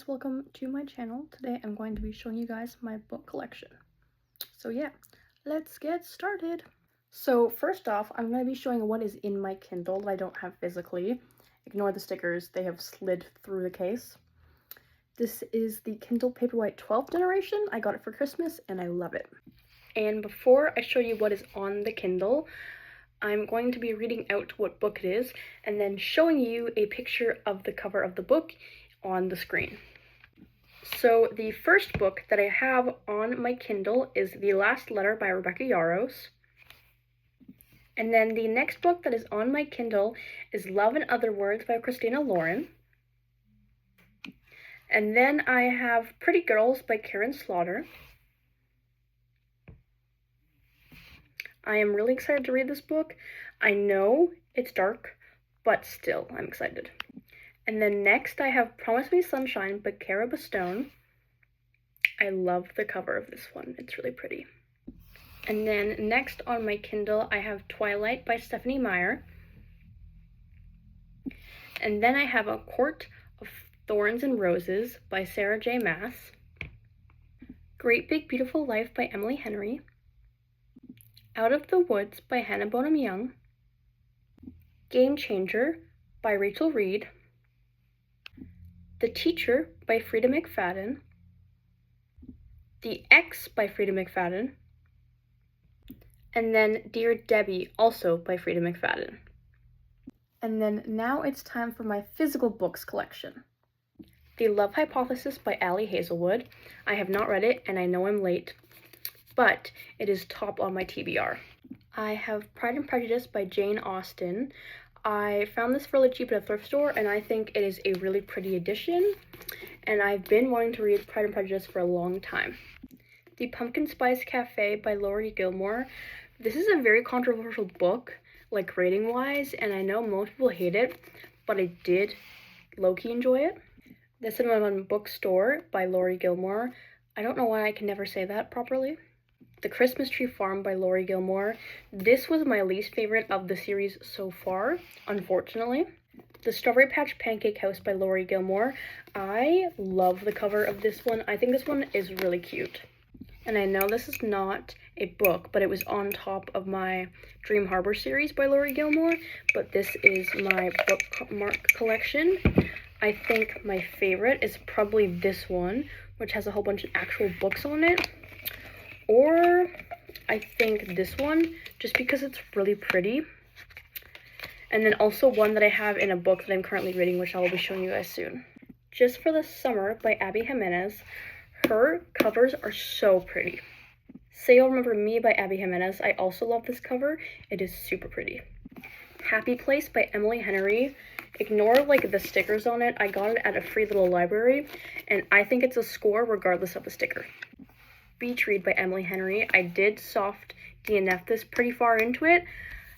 guys, welcome to my channel. Today I'm going to be showing you guys my book collection. So yeah, let's get started. So first off, I'm going to be showing what is in my Kindle that I don't have physically. Ignore the stickers, they have slid through the case. This is the Kindle Paperwhite 12th generation. I got it for Christmas and I love it. And before I show you what is on the Kindle, I'm going to be reading out what book it is and then showing you a picture of the cover of the book on the screen. So the first book that I have on my Kindle is The Last Letter by Rebecca Yarros. And then the next book that is on my Kindle is Love and Other Words by Christina Lauren. And then I have Pretty Girls by Karen Slaughter. I am really excited to read this book. I know it's dark, but still, I'm excited. And then next I have Promise Me Sunshine by Cara Bastone. I love the cover of this one. It's really pretty. And then next on my Kindle I have Twilight by Stephenie Meyer. And then I have A Court of Thorns and Roses by Sarah J. Maas. Great Big Beautiful Life by Emily Henry. Out of the Woods by Hannah Bonham Young. Game Changer by Rachel Reed. The Teacher by Freida McFadden. The X by Freida McFadden. And then Dear Debbie, also by Freida McFadden. And then now it's time for my physical books collection. The Love Hypothesis by Ali Hazelwood. I have not read it and I know I'm late, but it is top on my TBR. I have Pride and Prejudice by Jane Austen. I found this really cheap at a thrift store and I think it is a really pretty edition. And I've been wanting to read Pride and Prejudice for a long time. The Pumpkin Spice Cafe by Laurie Gilmore. This is a very controversial book, like rating-wise, and I know most people hate it, but I did low-key enjoy it. The Cinnamon Bookstore by Laurie Gilmore. I don't know why I can never say that properly. The Christmas Tree Farm by Laurie Gilmore. This was my least favorite of the series so far, unfortunately. The Strawberry Patch Pancake House by Laurie Gilmore. I love the cover of this one. I think this one is really cute. And I know this is not a book, but it was on top of my Dream Harbor series by Laurie Gilmore, but this is my bookmark collection. I think my favorite is probably this one, which has a whole bunch of actual books on it. Or I think this one, just because it's really pretty. And then also one that I have in a book that I'm currently reading, which I will be showing you guys soon. Just for the Summer by Abby Jimenez. Her covers are so pretty. Say You'll Remember Me by Abby Jimenez. I also love this cover. It is super pretty. Happy Place by Emily Henry. Ignore like the stickers on it. I got it at a free little library and I think it's a score regardless of the sticker. Beach Read by Emily Henry. I did soft DNF this pretty far into it.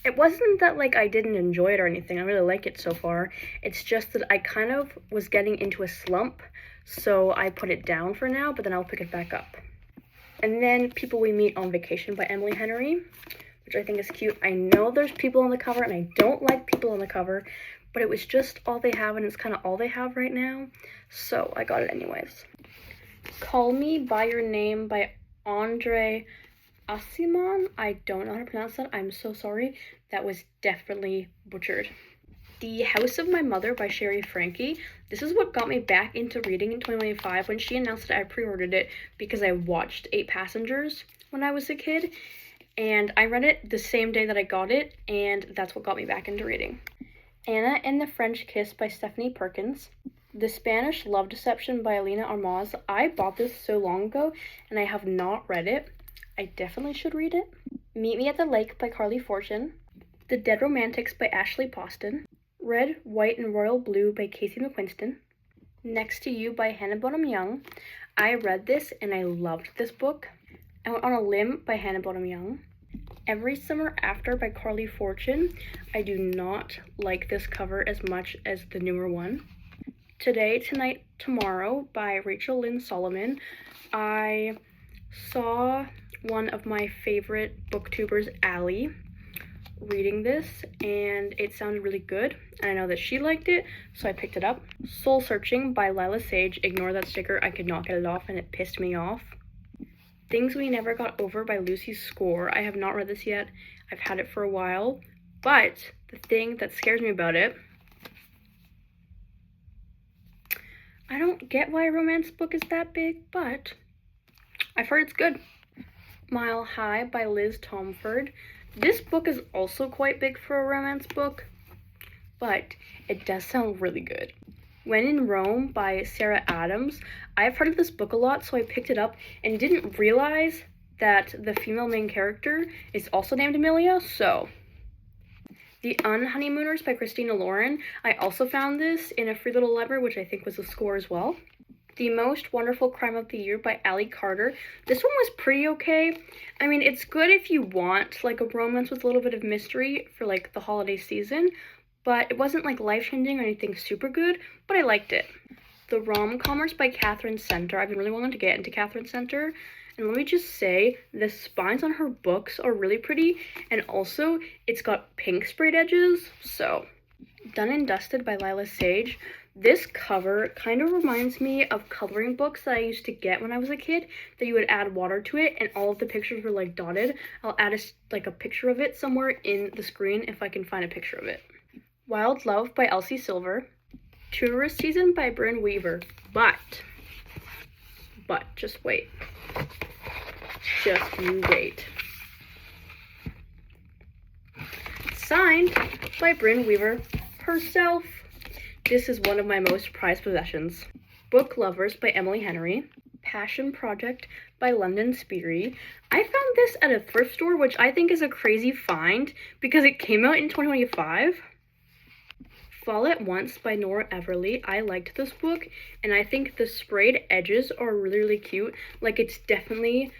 It wasn't that like I didn't enjoy it or anything. I really like it so far. It's just that I kind of was getting into a slump, so I put it down for now, but then I'll pick it back up. And then People We Meet on Vacation by Emily Henry, which I think is cute. I know there's people on the cover and I don't like people on the cover, but it was just all they have and it's kind of all they have right now, so I got it anyways. Call Me By Your Name by Andre Aciman. I don't know how to pronounce that. I'm so sorry. That was definitely butchered. The House of My Mother by Sherry Frankie. This is what got me back into reading in 2025. When she announced it, I pre-ordered it because I watched 8 Passengers when I was a kid. And I read it the same day that I got it, and that's what got me back into reading. Anna and the French Kiss by Stephanie Perkins. The Spanish Love Deception by Alina Armaz. I bought this so long ago, and I have not read it. I definitely should read it. Meet Me at the Lake by Carly Fortune. The Dead Romantics by Ashley Poston. Red, White, and Royal Blue by Casey McQuiston. Next to You by Hannah Bonham Young. I read this and I loved this book. I Went on a Limb by Hannah Bonham Young. Every Summer After by Carly Fortune. I do not like this cover as much as the newer one. Today, Tonight, Tomorrow by Rachel Lynn Solomon. I saw one of my favorite booktubers, Allie, reading this and it sounded really good, and I know that she liked it, so I picked it up. Soul Searching by Lila Sage. Ignore that sticker, I could not get it off and it pissed me off. Things We Never Got Over by Lucy Score. I have not read this yet. I've had it for a while, but the thing that scares me about it, I don't get why a romance book is that big, but I've heard it's good. Mile High by Liz Tomford. This book is also quite big for a romance book, but it does sound really good. When in Rome by Sarah Adams. I've heard of this book a lot, so I picked it up and didn't realize that the female main character is also named Amelia, so. The Unhoneymooners by Christina Lauren. I also found this in a free little library, which I think was a score as well. The Most Wonderful Crime of the Year by Allie Carter. This one was pretty okay. I mean, it's good if you want like a romance with a little bit of mystery for like the holiday season, but it wasn't like life-changing or anything super good, but I liked it. The Rom-Comers by Catherine Center. I've been really wanting to get into Catherine Center, and let me just say, the spines on her books are really pretty, and also it's got pink sprayed edges, so. Done and Dusted by Lila Sage. This cover kind of reminds me of coloring books that I used to get when I was a kid, that you would add water to it and all of the pictures were like dotted. I'll add a picture of it somewhere in the screen if I can find a picture of it. Wild Love by Elsie Silver. Tourist Season by Brynne Weaver. But, just wait. Just you wait. Signed by Brynne Weaver herself. This is one of my most prized possessions. Book Lovers by Emily Henry. Passion Project by London Speary. I found this at a thrift store, which I think is a crazy find because it came out in 2025. Fall at Once by Nora Everly. I liked this book, and I think the sprayed edges are really, really cute. Like, it's definitely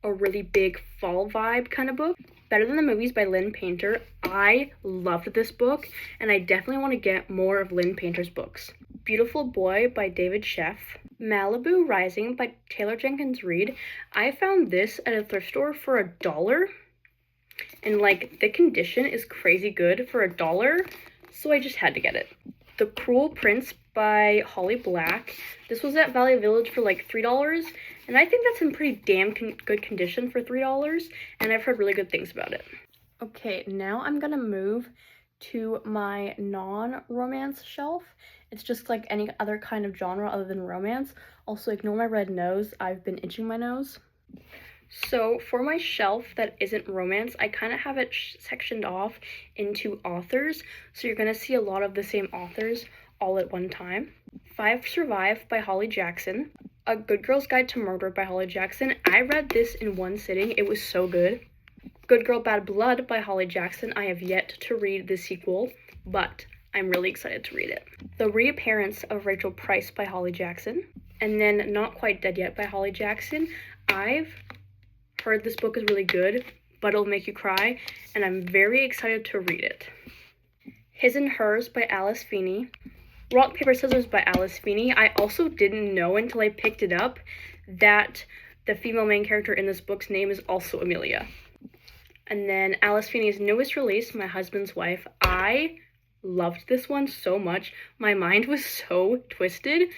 a really big fall vibe kind of book. Better Than the Movies by Lynn Painter. I loved this book, and I definitely want to get more of Lynn Painter's books. Beautiful Boy by David Sheff. Malibu Rising by Taylor Jenkins Reid. I found this at a thrift store for $1, and like the condition is crazy good for $1, so I just had to get it. The Cruel Prince by Holly Black. This was at Valley Village for like $3, and I think that's in pretty damn good condition for $3, and I've heard really good things about it. Okay, now I'm gonna move to my non-romance shelf. It's just like any other kind of genre other than romance. Also, ignore my red nose. I've been itching my nose. So for my shelf that isn't romance, I kind of have it sectioned off into authors. So you're going to see a lot of the same authors all at one time. 5 Survive by Holly Jackson. A Good Girl's Guide to Murder by Holly Jackson. I read this in one sitting. It was so good. Good Girl Bad Blood by Holly Jackson. I have yet to read the sequel, but I'm really excited to read it. The Reappearance of Rachel Price by Holly Jackson. And then Not Quite Dead Yet by Holly Jackson. I've heard this book is really good, but it'll make you cry, and I'm very excited to read it. His and Hers by Alice Feeney. Rock, Paper, Scissors by Alice Feeney. I also didn't know until I picked it up that the female main character in this book's name is also Amelia. And then Alice Feeney's newest release, My Husband's Wife. I loved this one so much. My mind was so twisted.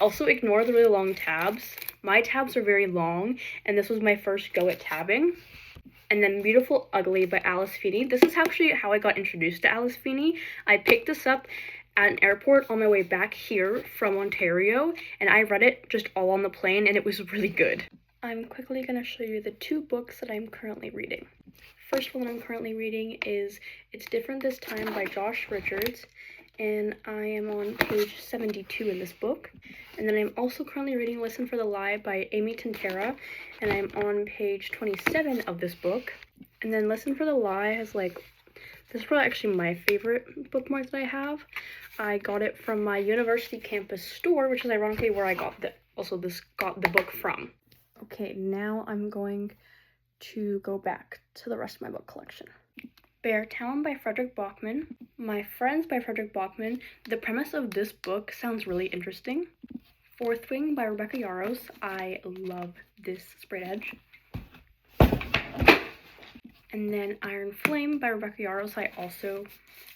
Also, ignore the really long tabs. My tabs are very long, and this was my first go at tabbing. And then Beautiful Ugly by Alice Feeney. This is actually how I got introduced to Alice Feeney. I picked this up at an airport on my way back here from Ontario, and I read it just all on the plane, and it was really good. I'm quickly going to show you the 2 books that I'm currently reading. First one I'm currently reading is It's Different This Time by Josh Richards, and I am on page 72 in this book. And then I'm also currently reading Listen for the Lie by Amy Tintera, and I'm on page 27 of this book. And then Listen for the Lie has this is probably actually my favorite bookmark that I have. I got it from my university campus store, which is ironically where I got the book from. Okay, now I'm going to go back to the rest of my book collection. Beartown by Frederick Bachman. My Friends by Frederick Bachman. The premise of this book sounds really interesting. Fourth Wing by Rebecca Yarros. I love this sprayed edge. And And then Iron Flame by Rebecca Yarros. I also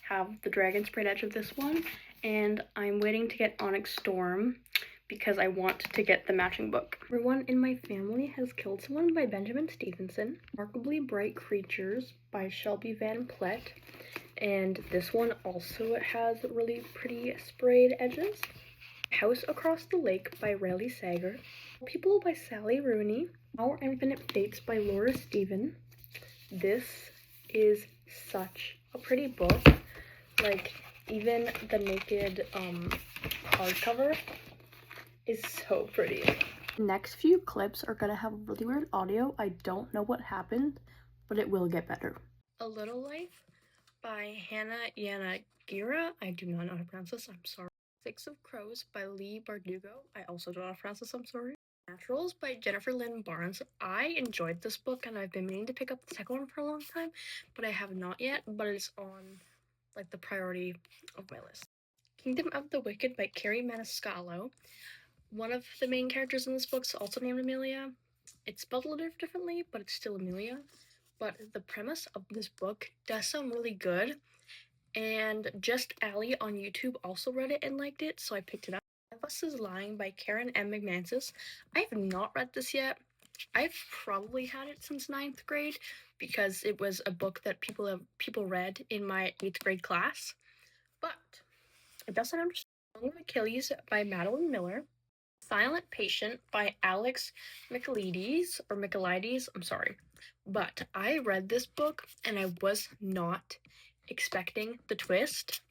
have the dragon sprayed edge of this one. And I'm waiting to get Onyx Storm because I want to get the matching book. Everyone in my family has killed someone by Benjamin Stevenson. Remarkably Bright Creatures by Shelby Van Plet. And this one also has really pretty sprayed edges. House Across the Lake by Riley Sager. People by Sally Rooney. Our Infinite Fates by Laura Stephen. This is such a pretty book. Like, even the naked hardcover is so pretty. The next few clips are gonna have really weird audio. I don't know what happened, but it will get better. A Little Life by Hannah Yanagira. I do not know how to pronounce this, I'm sorry. Six of Crows by Lee Bardugo. I also don't know how to pronounce this, I'm sorry. Naturals by Jennifer Lynn Barnes. I enjoyed this book and I've been meaning to pick up the second one for a long time, but I have not yet, but it's on like the priority of my list. Kingdom of the Wicked by Carrie Maniscalco. One of the main characters in this book is also named Amelia. It's spelled a little differently, but it's still Amelia. But the premise of this book does sound really good. And Just Allie on YouTube also read it and liked it, so I picked it up. Us is Lying by Karen M. McManus. I have not read this yet. I've probably had it since 9th grade because it was a book that people read in my 8th grade class. But it doesn't understand. Song of Achilles by Madeline Miller. Silent Patient by Alex Michaelides, I'm sorry. But I read this book and I was not expecting the twist.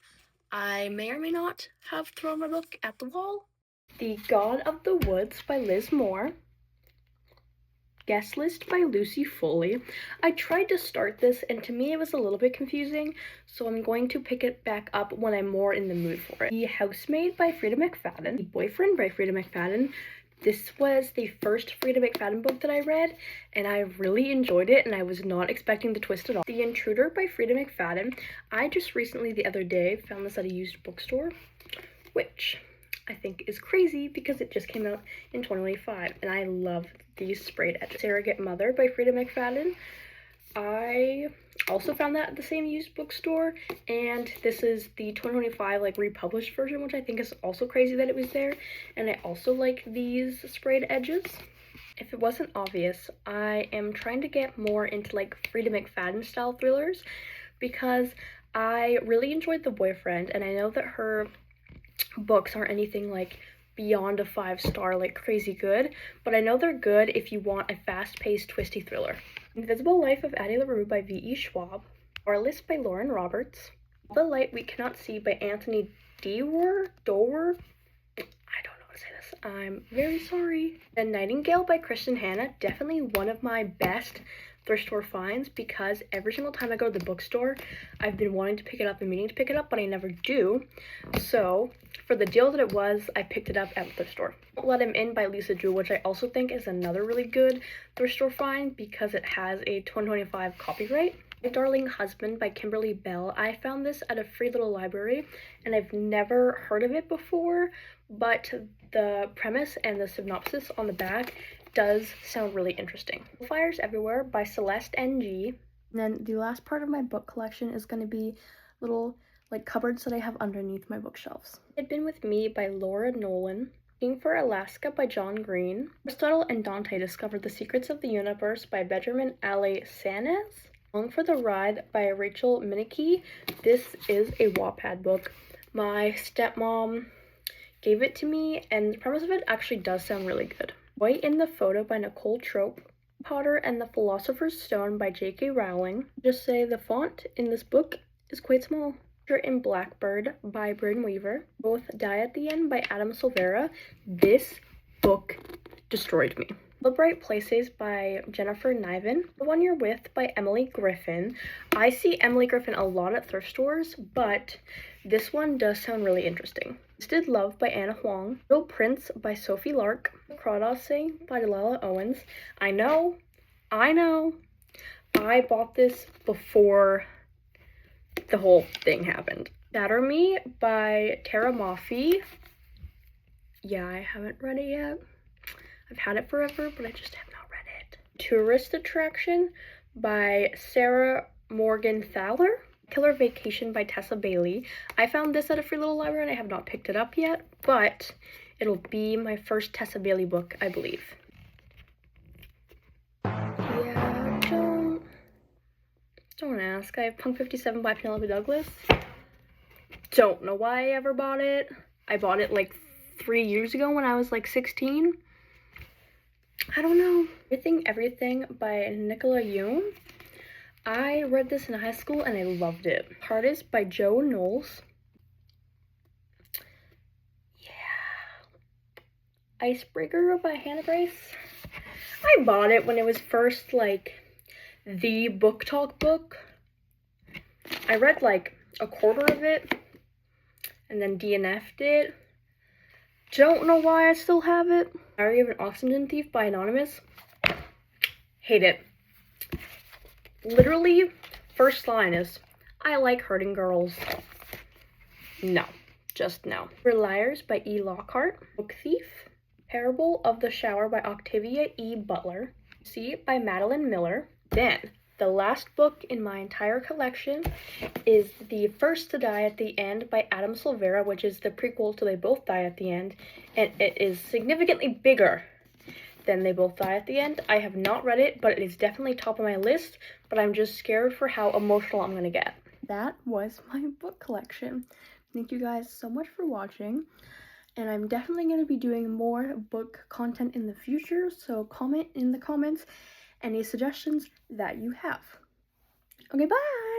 I may or may not have thrown my book at the wall. The God of the Woods by Liz Moore. Guest List by Lucy Foley. I tried to start this and to me it was a little bit confusing, so I'm going to pick it back up when I'm more in the mood for it. The Housemaid by Frida McFadden. The Boyfriend by Frida McFadden. This was the first Frida McFadden book that I read, and I really enjoyed it, and I was not expecting the twist at all. The Intruder by Frida McFadden. I just recently, the other day, found this at a used bookstore, which I think is crazy because it just came out in 2025, and I love these sprayed edges. Surrogate Mother by Frida McFadden. I also found that at the same used bookstore, and this is the 2025 like republished version, which I think is also crazy that it was there. And I also like these sprayed edges. If it wasn't obvious, I am trying to get more into like Frida McFadden style thrillers because I really enjoyed The Boyfriend, and I know that her books aren't anything like beyond a 5-star like crazy good, but I know they're good if you want a fast-paced twisty thriller. Invisible Life of Addie LaRue by V.E. Schwab. Our List by Lauren Roberts. The Light We Cannot See by Anthony Doerr. I don't know how to say this. I'm very sorry. The Nightingale by Kristen Hanna. Definitely one of my best thrift store finds because every single time I go to the bookstore, I've been wanting to pick it up and meaning to pick it up, but I never do. So for the deal that it was, I picked it up at the thrift store. Don't Let Him In by Lisa Drew, which I also think is another really good thrift store find because it has a 2025 copyright. My Darling Husband by Kimberly Bell. I found this at a free little library and I've never heard of it before, but the premise and the synopsis on the back does sound really interesting. Fires Everywhere by Celeste Ng. And then the last part of my book collection is going to be little like cupboards that I have underneath my bookshelves. Had Been With Me by Laura Nolan. Looking for Alaska by John Green. Aristotle and Dante Discover the Secrets of the Universe by Benjamin Ale Sanez. Along for the Ride by Rachel Minicki. This is a Wattpad book. My stepmom gave it to me, and the premise of it actually does sound really good. Boy in the Photo by Nicole Trope. Potter and the Philosopher's Stone by J.K. Rowling. Just say the font in this book is quite small. In Blackbird by Bryn Weaver. Both Die at the End by Adam Silvera. This book destroyed me. The Bright Places by Jennifer Niven. The One You're With by Emily Griffin. I see Emily Griffin a lot at thrift stores, but this one does sound really interesting. Twisted Love by Anna Huang. Little Prince by Sophie Lark. Crawdancing by Delilah Owens. I know. I bought this before the whole thing happened. Shatter Me by Tara Maffey. Yeah, I haven't read it yet. I've had it forever, but I just have not read it. Tourist Attraction by Sarah Morgan Thaler. Killer Vacation by Tessa Bailey. I found this at a Free Little Library and I have not picked it up yet, but it'll be my first Tessa Bailey book, I believe. Yeah, don't ask. I have Punk 57 by Penelope Douglas. Don't know why I ever bought it. I bought it like 3 years ago when I was like 16. I don't know. Everything by Nicola Yoon. I read this in high school and I loved it. Hardest by Joe Knowles. Yeah. Icebreaker by Hannah Grace. I bought it when it was first like the Book Talk book. I read like a quarter of it and then DNF'd it. Don't know why I still have it. Diary of an Oxenden Thief by Anonymous. Hate it. Literally, first line is, I like hurting girls. No, just no. We're Liars by E. Lockhart. Book Thief. Parable of the Shower by Octavia E. Butler. See by Madeline Miller. Then, the last book in my entire collection is The First to Die at the End by Adam Silvera, which is the prequel to They Both Die at the End, and it is significantly bigger than They Both Die at the End. I have not read it, but it is definitely top of my list, but I'm just scared for how emotional I'm gonna get. That was my book collection. Thank you guys so much for watching, and I'm definitely going to be doing more book content in the future, so comment in the comments any suggestions that you have. Okay, bye!